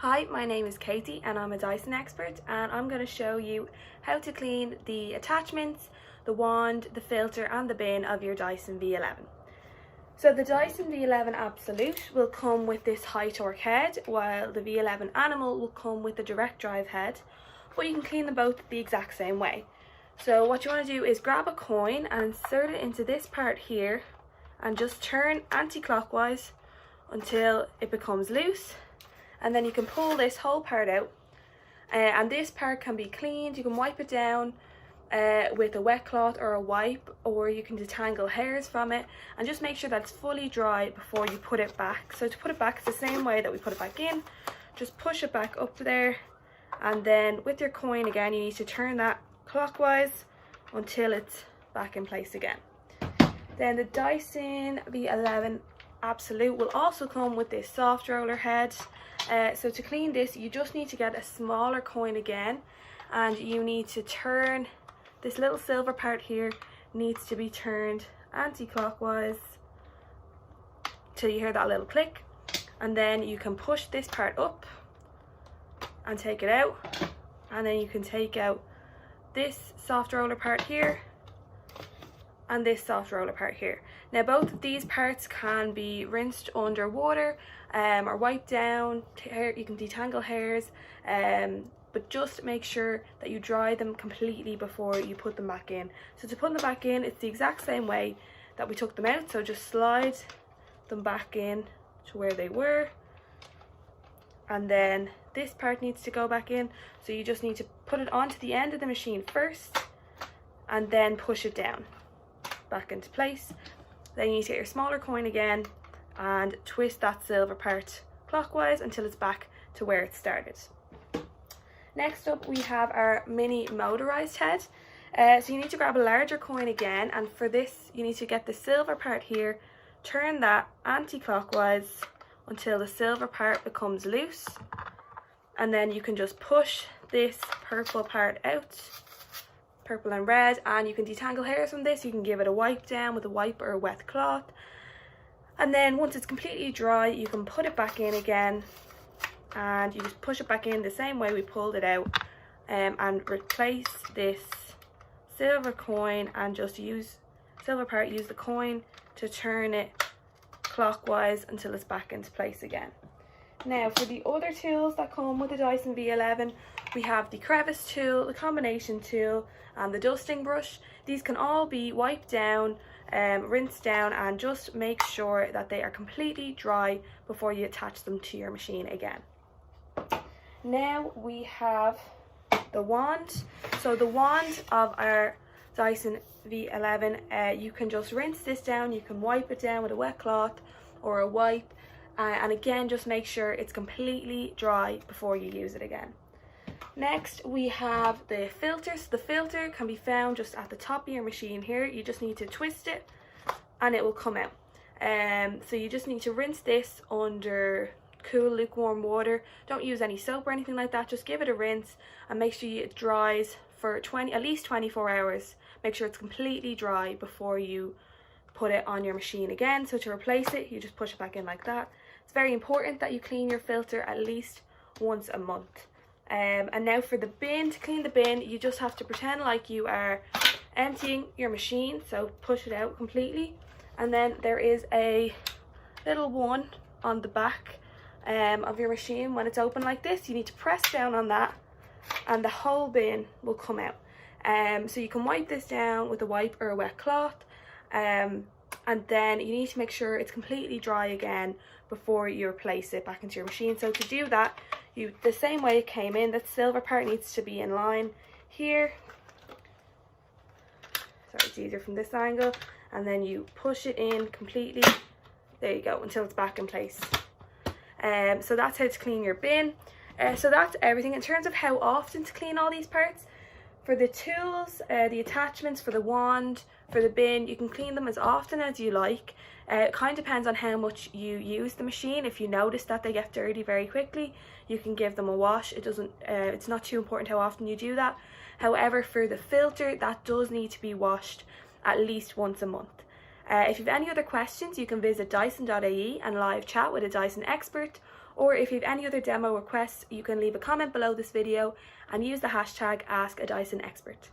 Hi, my name is Katie and I'm a Dyson expert, and I'm going to show you how to clean the attachments, the wand, the filter and the bin of your Dyson V11. So the Dyson V11 Absolute will come with this high torque head, while the V11 Animal will come with the direct drive head, but you can clean them both the exact same way. So what you want to do is grab a coin and insert it into this part here and just turn anti-clockwise until it becomes loose. And then you can pull this whole part out, and this part can be cleaned. You can wipe it down with a wet cloth or a wipe, or you can detangle hairs from it and just make sure that it's fully dry before you put it back. So to put it back, it's the same way that we put it back in. Just push it back up there, and then with your coin again you need to turn that clockwise until it's back in place again. Then the Dyson V11 Absolute will also come with this soft roller head. So to clean this, you just need to get a smaller coin again, and you need to turn this little silver part here, needs to be turned anti-clockwise till you hear that little click, and then you can push this part up and take it out, and then you can take out this soft roller part here and this soft roller part here. Now both of these parts can be rinsed under water or wiped down. You can detangle hairs, but just make sure that you dry them completely before you put them back in. So to put them back in, it's the exact same way that we took them out. So just slide them back in to where they were, and then this part needs to go back in. So you just need to put it onto the end of the machine first and then push it down back into place. Then you need to get your smaller coin again and twist that silver part clockwise until it's back to where it started. Next up we have our mini motorized head. So you need to grab a larger coin again, and for this you need to get the silver part here, turn that anti-clockwise until the silver part becomes loose, and then you can just push this purple part out, purple and red, and you can detangle hairs from this. You can give it a wipe down with a wipe or a wet cloth, and then once it's completely dry you can put it back in again, and you just push it back in the same way we pulled it out, and replace this silver coin and just use the coin to turn it clockwise until it's back into place again. Now for the other tools that come with the Dyson V11, we have the crevice tool, the combination tool and the dusting brush. These can all be wiped down, rinsed down, and just make sure that they are completely dry before you attach them to your machine again. Now we have the wand. So the wand of our Dyson V11, you can just rinse this down, you can wipe it down with a wet cloth or a wipe, and again just make sure it's completely dry before you use it again. Next we have the filter. So the filter can be found just at the top of your machine here. You just need to twist it and it will come out. So you just need to rinse this under cool lukewarm water. Don't use any soap or anything like that, just give it a rinse and make sure it dries for at least 24 hours. Make sure it's completely dry before you put it on your machine again. So to replace it, you just push it back in like that. It's very important that you clean your filter at least once a month. And now for the bin. To clean the bin, you just have to pretend like you are emptying your machine, so push it out completely, and then there is a little one on the back of your machine. When it's open like this, you need to press down on that and the whole bin will come out. So you can wipe this down with a wipe or a wet cloth, and then you need to make sure it's completely dry again before you replace it back into your machine. So to do that, the same way it came in, that silver part needs to be in line here. Sorry, it's easier from this angle, and then you push it in completely, there you go, until it's back in place. So that's how to clean your bin. So that's everything in terms of how often to clean all these parts. For the tools, the attachments, for the wand, for the bin, you can clean them as often as you like. It kind of depends on how much you use the machine. If you notice that they get dirty very quickly, you can give them a wash. It's not too important how often you do that. However, for the filter, that does need to be washed at least once a month. If you have any other questions, you can visit dyson.ie and live chat with a Dyson expert, or if you have any other demo requests, you can leave a comment below this video and use the hashtag AskADysonExpert.